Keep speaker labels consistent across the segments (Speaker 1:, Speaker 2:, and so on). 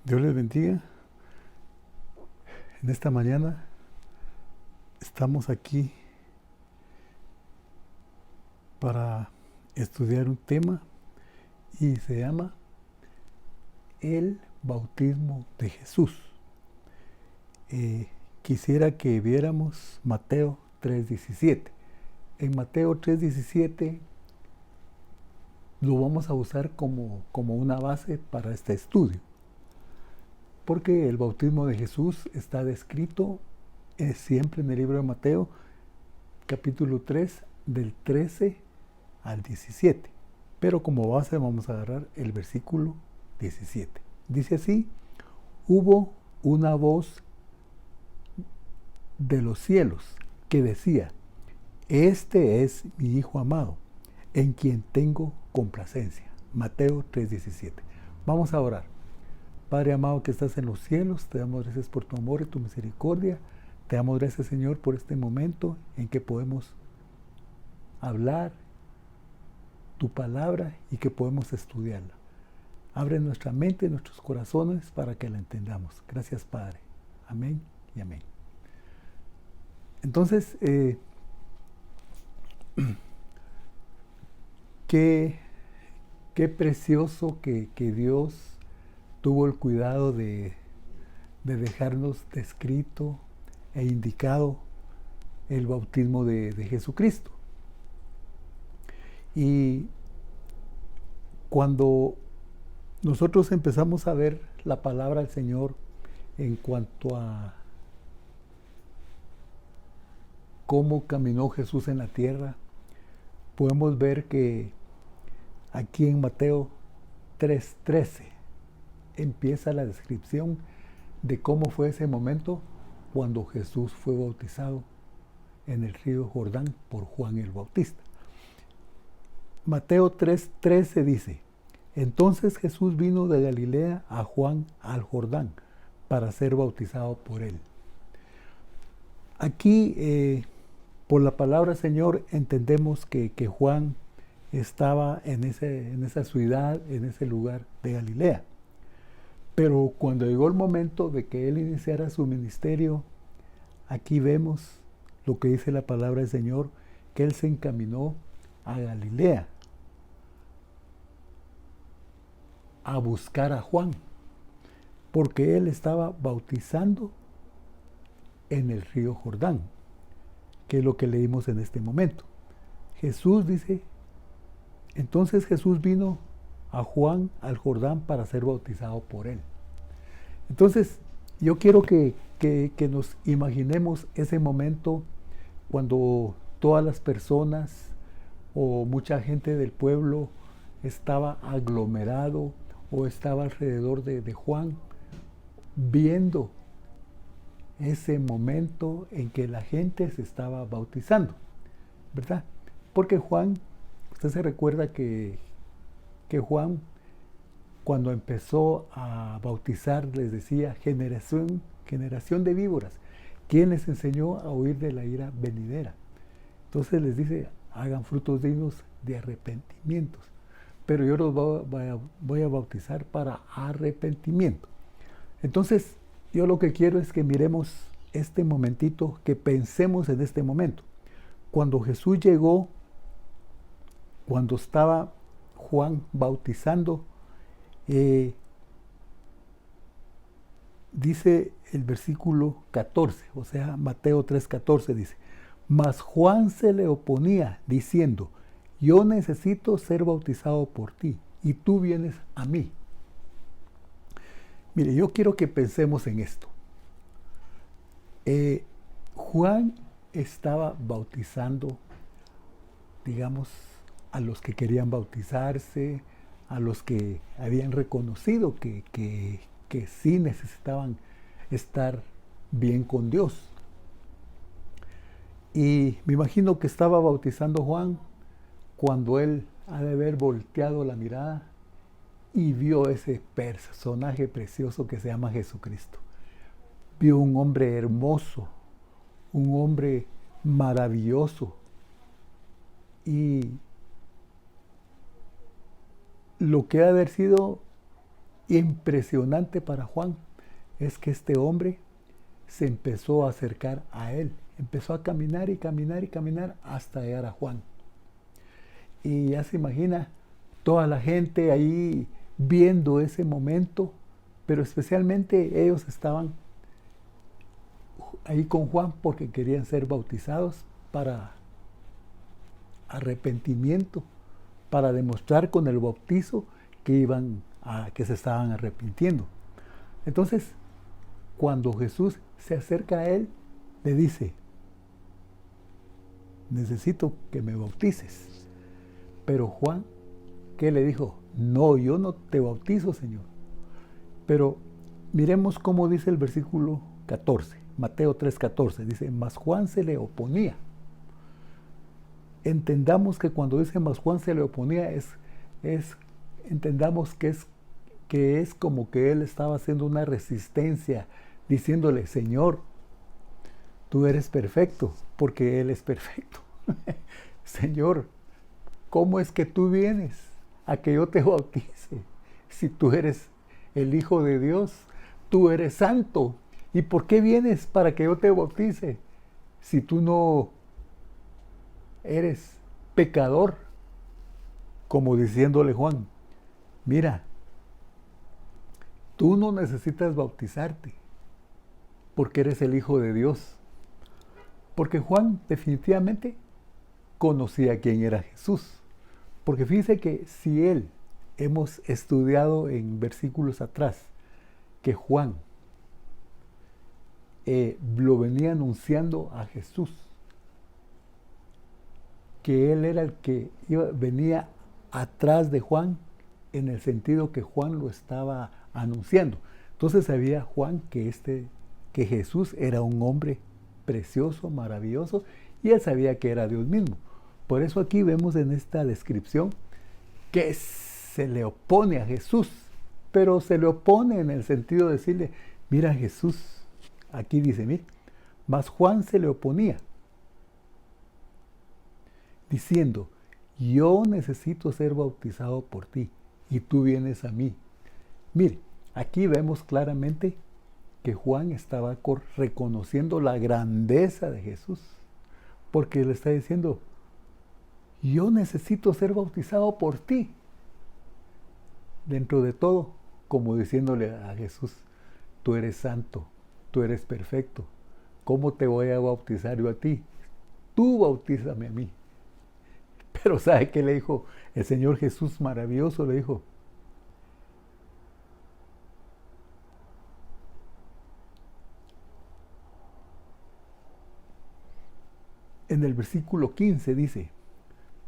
Speaker 1: Dios les bendiga. En esta mañana estamos aquí para estudiar un tema y se llama el bautismo de Jesús. Quisiera que viéramos Mateo 3:17. En Mateo 3:17 lo vamos a usar como una base para este estudio, porque el bautismo de Jesús está descrito siempre en el libro de Mateo, capítulo 3, del 13 al 17. Pero como base vamos a agarrar el versículo 17. Dice así: hubo una voz de los cielos que decía: este es mi Hijo amado, en quien tengo complacencia. Mateo 3:17. Vamos a orar. Padre amado que estás en los cielos, te damos gracias por tu amor y tu misericordia. Te damos gracias, Señor, por este momento en que podemos hablar tu palabra y que podemos estudiarla. Abre nuestra mente y nuestros corazones para que la entendamos. Gracias, Padre. Amén y amén. Entonces, qué precioso que Dios tuvo el cuidado de dejarnos descrito e indicado el bautismo de Jesucristo. Y cuando nosotros empezamos a ver la palabra del Señor en cuanto a cómo caminó Jesús en la tierra, podemos ver que aquí en Mateo 3:13 empieza la descripción de cómo fue ese momento cuando Jesús fue bautizado en el río Jordán por Juan el Bautista. Mateo 3:13 dice: entonces Jesús vino de Galilea a Juan al Jordán para ser bautizado por él. Aquí, por la palabra Señor, entendemos que Juan estaba en esa ciudad, en ese lugar de Galilea. Pero cuando llegó el momento de que él iniciara su ministerio, aquí vemos lo que dice la palabra del Señor, que él se encaminó a Galilea a buscar a Juan, porque él estaba bautizando en el río Jordán, que es lo que leímos en este momento. Jesús dice: entonces Jesús vino a Juan al Jordán para ser bautizado por él. Entonces, yo quiero que nos imaginemos ese momento cuando todas las personas o mucha gente del pueblo estaba aglomerado o estaba alrededor de Juan, viendo ese momento en que la gente se estaba bautizando, ¿verdad? Porque Juan, usted se recuerda que Juan, cuando empezó a bautizar, les decía: generación de víboras, ¿quién les enseñó a huir de la ira venidera? Entonces les dice: hagan frutos dignos de arrepentimientos, pero yo los voy a bautizar para arrepentimiento. Entonces, yo lo que quiero es que miremos este momentito, que pensemos en este momento. Cuando Jesús llegó, cuando estaba Juan bautizando, dice el versículo 14, o sea, Mateo 3:14 dice: mas Juan se le oponía diciendo: yo necesito ser bautizado por ti, y tú vienes a mí. Mire, yo quiero que pensemos en esto. Juan estaba bautizando, digamos, a los que querían bautizarse, a los que habían reconocido que sí necesitaban estar bien con Dios. Y me imagino que estaba bautizando Juan cuando él ha de haber volteado la mirada y vio ese personaje precioso que se llama Jesucristo. Vio un hombre hermoso, un hombre maravilloso, y lo que ha de haber sido impresionante para Juan es que este hombre se empezó a acercar a él. Empezó a caminar y caminar y caminar hasta llegar a Juan. Y ya se imagina toda la gente ahí viendo ese momento, pero especialmente ellos estaban ahí con Juan porque querían ser bautizados para arrepentimiento, para demostrar con el bautizo que se estaban arrepintiendo. Entonces, cuando Jesús se acerca a él, le dice: necesito que me bautices. Pero Juan, ¿qué le dijo? No, yo no te bautizo, Señor. Pero miremos cómo dice el versículo 14, Mateo 3:14, dice: mas Juan se le oponía. Entendamos que cuando dice mas Juan se le oponía, entendamos que es como que él estaba haciendo una resistencia, diciéndole: Señor, tú eres perfecto, porque él es perfecto. Señor, ¿cómo es que tú vienes a que yo te bautice? Si tú eres el Hijo de Dios, tú eres santo. ¿Y por qué vienes para que yo te bautice si tú no eres pecador? Como diciéndole Juan: mira, tú no necesitas bautizarte porque eres el Hijo de Dios. Porque Juan definitivamente conocía quién era Jesús. Porque fíjense que si hemos estudiado en versículos atrás que Juan lo venía anunciando a Jesús, que él era el que venía atrás de Juan, en el sentido que Juan lo estaba anunciando. Entonces sabía Juan que Jesús era un hombre precioso, maravilloso, y él sabía que era Dios mismo. Por eso aquí vemos en esta descripción que se le opone a Jesús, pero se le opone en el sentido de decirle: mira, Jesús, aquí dice, mira, mas Juan se le oponía, diciendo: yo necesito ser bautizado por ti, y tú vienes a mí. Mire, aquí vemos claramente que Juan estaba reconociendo la grandeza de Jesús, porque le está diciendo: yo necesito ser bautizado por ti. Dentro de todo, como diciéndole a Jesús: tú eres santo, tú eres perfecto, ¿cómo te voy a bautizar yo a ti? Tú bautízame a mí. Pero ¿sabe qué le dijo el Señor Jesús maravilloso? Le dijo: en el versículo 15 dice: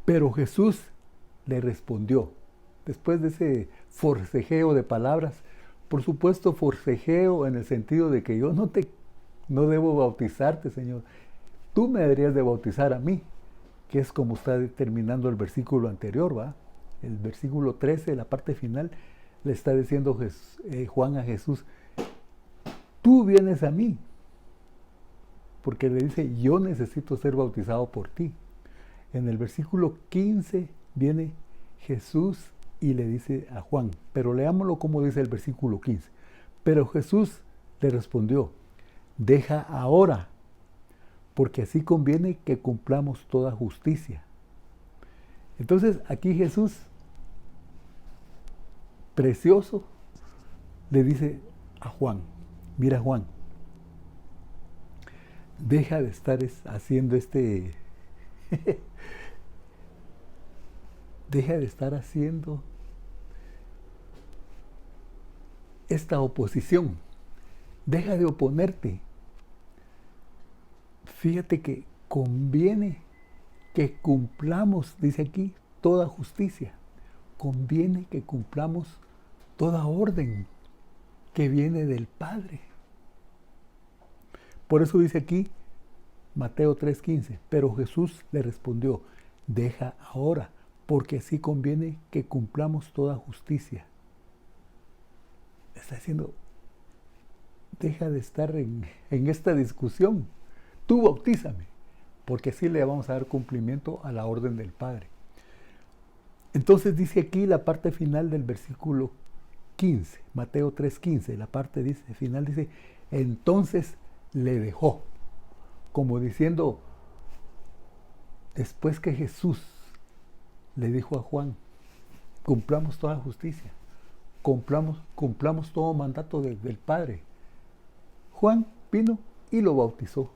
Speaker 1: pero Jesús le respondió, después de ese forcejeo de palabras, por supuesto forcejeo en el sentido de que yo no debo bautizarte, Señor, tú me deberías de bautizar a mí, que es como está terminando el versículo anterior, ¿va? El versículo 13, la parte final, le está diciendo Juan a Jesús: tú vienes a mí, porque le dice: yo necesito ser bautizado por ti. En el versículo 15 viene Jesús y le dice a Juan, pero leámoslo como dice el versículo 15. Pero Jesús le respondió: deja ahora, porque así conviene que cumplamos toda justicia. Entonces aquí Jesús, precioso, le dice a Juan: mira, Juan, deja de estar haciendo deja de estar haciendo esta oposición, deja de oponerte. Fíjate que conviene que cumplamos, dice aquí, toda justicia. Conviene que cumplamos toda orden que viene del Padre. Por eso dice aquí Mateo 3:15, pero Jesús le respondió: deja ahora, porque así conviene que cumplamos toda justicia. Está diciendo: deja de estar en esta discusión, tú bautízame, porque así le vamos a dar cumplimiento a la orden del Padre. Entonces dice aquí la parte final del versículo 3:15, Mateo 3:15, la parte final dice, entonces le dejó, como diciendo, después que Jesús le dijo a Juan, cumplamos toda justicia, cumplamos todo mandato del Padre. Juan vino y lo bautizó,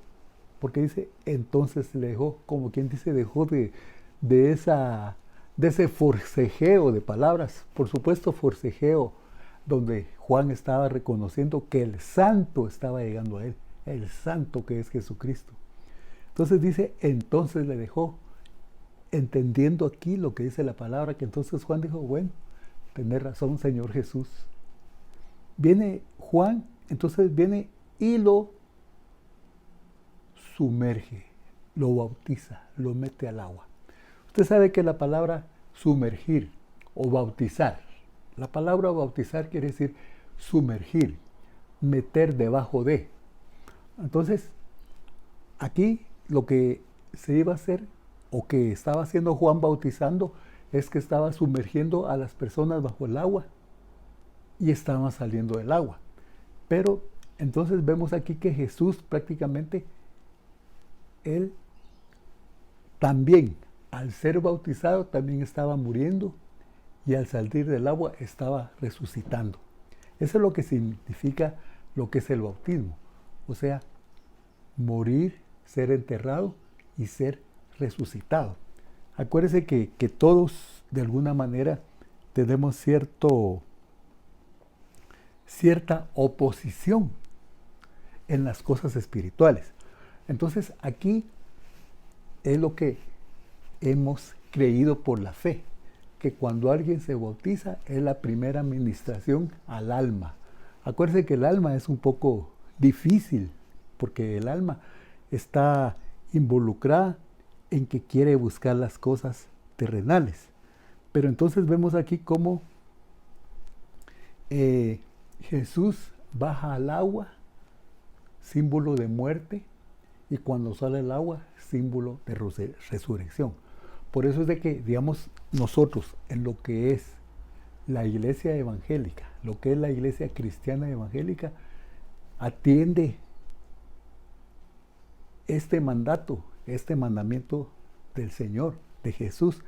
Speaker 1: porque dice, entonces le dejó, como quien dice, dejó de ese forcejeo de palabras, por supuesto forcejeo, donde Juan estaba reconociendo que el santo estaba llegando a él, el santo que es Jesucristo. Entonces dice, entonces le dejó, entendiendo aquí lo que dice la palabra, que entonces Juan dijo, bueno, tenés razón, Señor Jesús. Viene Juan, entonces viene y lo sumerge, lo bautiza, lo mete al agua. Usted sabe que la palabra sumergir o bautizar, la palabra bautizar quiere decir sumergir, meter debajo de. Entonces, aquí lo que se iba a hacer, o que estaba haciendo Juan bautizando, es que estaba sumergiendo a las personas bajo el agua y estaban saliendo del agua. Pero entonces vemos aquí que Jesús prácticamente, él también, al ser bautizado, también estaba muriendo y al salir del agua estaba resucitando. Eso es lo que significa lo que es el bautismo. O sea, morir, ser enterrado y ser resucitado. Acuérdese que todos de alguna manera tenemos cierta oposición en las cosas espirituales. Entonces aquí es lo que hemos creído por la fe, que cuando alguien se bautiza es la primera ministración al alma. Acuérdese que el alma es un poco difícil, porque el alma está involucrada en que quiere buscar las cosas terrenales. Pero entonces vemos aquí cómo Jesús baja al agua, símbolo de muerte, y cuando sale el agua, símbolo de resurrección. Por eso es de que, digamos, nosotros en lo que es la iglesia evangélica, lo que es la iglesia cristiana evangélica, atiende este mandato, este mandamiento del Señor, de Jesús,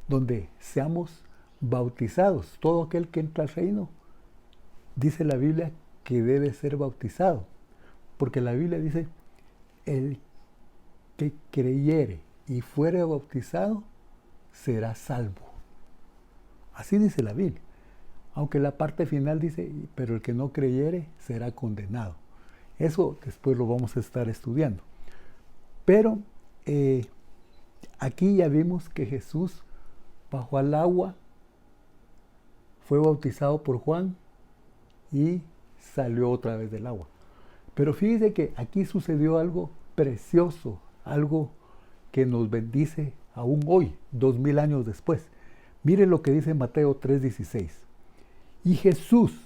Speaker 1: donde seamos bautizados. Todo aquel que entra al reino, dice la Biblia, que debe ser bautizado. Porque la Biblia dice, el que creyere y fuere bautizado, será salvo. Así dice la Biblia. Aunque la parte final dice, pero el que no creyere, será condenado. Eso después lo vamos a estar estudiando. Pero aquí ya vimos que Jesús bajó al agua, fue bautizado por Juan y salió otra vez del agua. Pero fíjese que aquí sucedió algo precioso, algo que nos bendice aún hoy, 2000 años después. Mire lo que dice Mateo 3:16. Y Jesús,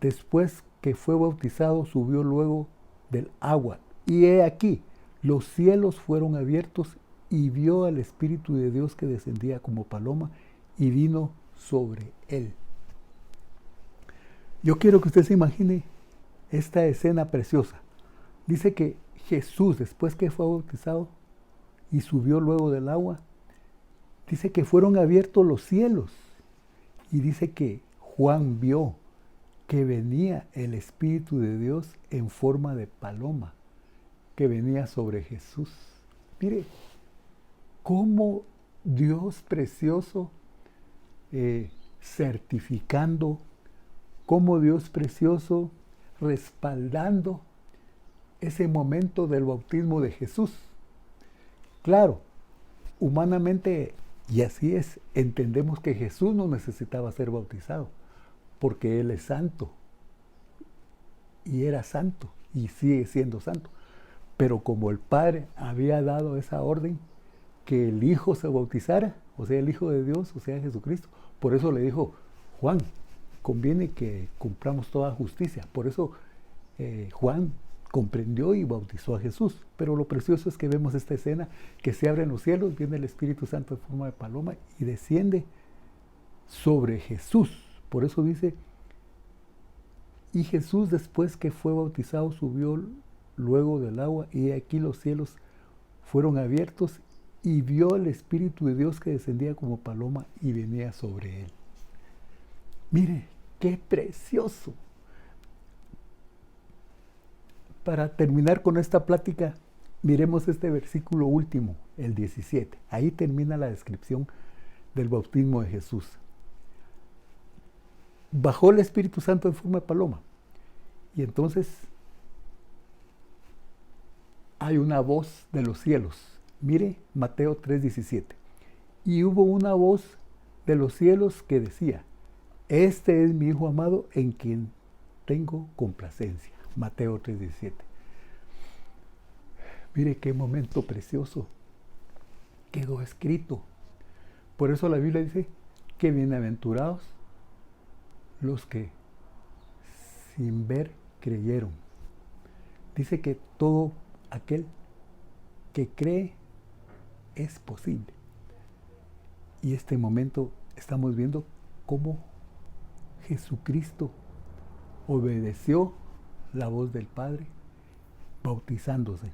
Speaker 1: después que fue bautizado, subió luego del agua. Y he aquí, los cielos fueron abiertos y vio al Espíritu de Dios que descendía como paloma y vino sobre él. Yo quiero que usted se imagine esta escena preciosa. Dice que Jesús, después que fue bautizado y subió luego del agua, dice que fueron abiertos los cielos. Y dice que Juan vio que venía el Espíritu de Dios en forma de paloma, que venía sobre Jesús. Mire, cómo Dios precioso certificando, cómo Dios precioso respaldando ese momento del bautismo de Jesús. Claro, humanamente, y así es, entendemos que Jesús no necesitaba ser bautizado, porque Él es santo, y era santo, y sigue siendo santo. Pero como el Padre había dado esa orden, que el Hijo se bautizara, o sea, el Hijo de Dios, o sea, Jesucristo, por eso le dijo, Juan, conviene que cumplamos toda justicia. Por eso Juan comprendió y bautizó a Jesús. Pero lo precioso es que vemos esta escena, que se abren los cielos, viene el Espíritu Santo en forma de paloma y desciende sobre Jesús. Por eso dice Y Jesús, después que fue bautizado, subió luego del agua, y aquí los cielos fueron abiertos, y vio el Espíritu de Dios que descendía como paloma y venía sobre él. Mire, qué precioso. Para terminar con esta plática, miremos este versículo último, el 17. Ahí termina la descripción del bautismo de Jesús. Bajó el Espíritu Santo en forma de paloma. Y entonces hay una voz de los cielos. Mire Mateo 3:17. Y hubo una voz de los cielos que decía: este es mi Hijo amado en quien tengo complacencia. Mateo 3:17. Mire qué momento precioso. Quedó escrito. Por eso la Biblia dice que bienaventurados los que sin ver creyeron. Dice que todo aquel que cree es posible. Y este momento estamos viendo cómo Jesucristo obedeció la voz del Padre bautizándose.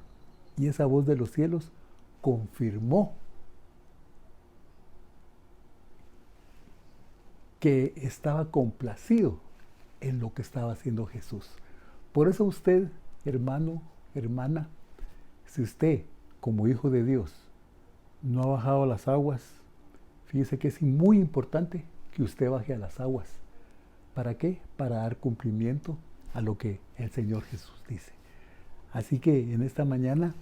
Speaker 1: Y esa voz de los cielos confirmó que estaba complacido en lo que estaba haciendo Jesús. Por eso usted, hermano, hermana, si usted, como hijo de Dios, no ha bajado a las aguas, fíjese que es muy importante que usted baje a las aguas. ¿Para qué? Para dar cumplimiento a lo que el Señor Jesús dice. Así que en esta mañana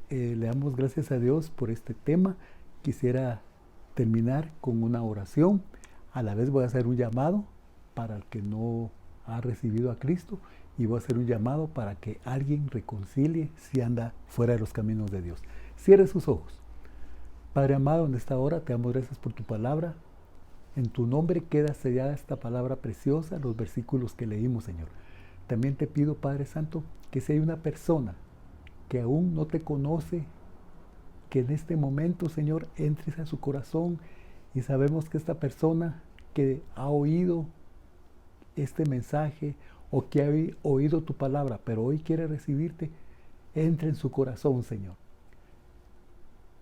Speaker 1: le damos gracias a Dios por este tema. Quisiera terminar con una oración. A la vez voy a hacer un llamado para el que no ha recibido a Cristo, y voy a hacer un llamado para que alguien reconcilie si anda fuera de los caminos de Dios. Cierre sus ojos. Padre amado, en esta hora te damos gracias por tu palabra. En tu nombre queda sellada esta palabra preciosa, los versículos que leímos, Señor. También te pido, Padre Santo, que si hay una persona que aún no te conoce, que en este momento, Señor, entres a su corazón, y sabemos que esta persona que ha oído este mensaje o que ha oído tu palabra, pero hoy quiere recibirte, entre en su corazón, Señor.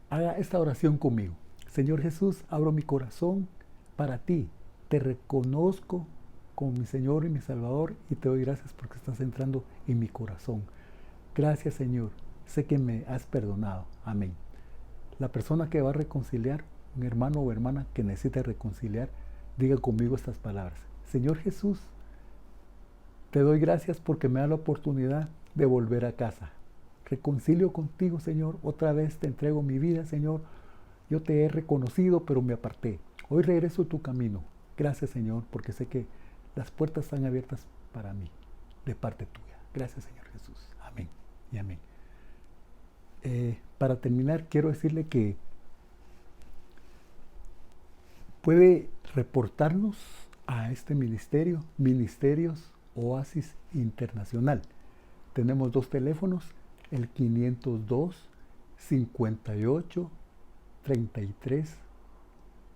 Speaker 1: Haga esta oración conmigo. Señor Jesús, abro mi corazón para ti. Te reconozco como mi Señor y mi Salvador, y te doy gracias porque estás entrando en mi corazón. Gracias, Señor. Sé que me has perdonado. Amén. La persona que va a reconciliar, un hermano o hermana que necesita reconciliar, diga conmigo estas palabras. Señor Jesús, te doy gracias porque me da la oportunidad de volver a casa. Reconcilio contigo, Señor. Otra vez te entrego mi vida, Señor. Yo te he reconocido, pero me aparté. Hoy regreso a tu camino. Gracias, Señor, porque sé que las puertas están abiertas para mí, de parte tuya. Gracias, Señor Jesús. Amén y amén. Para terminar, quiero decirle que puede reportarnos a este ministerio, Ministerios Oasis Internacional. Tenemos 2 teléfonos, el 502 58 33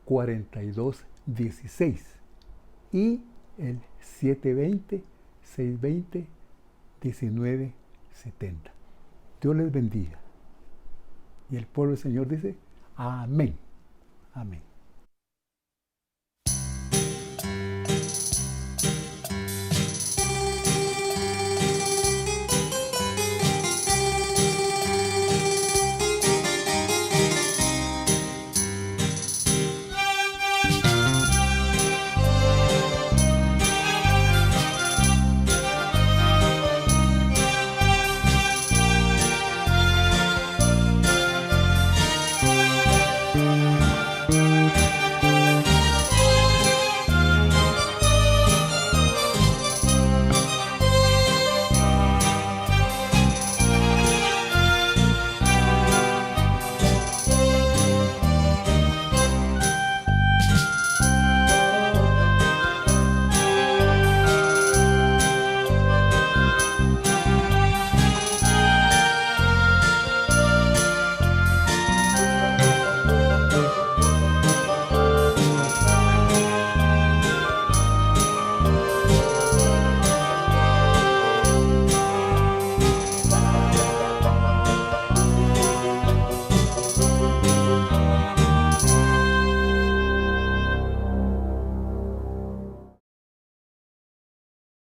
Speaker 1: 42 16 y el 720 620 19 70. Dios les bendiga. Y el pueblo del Señor dice, amén. Amén.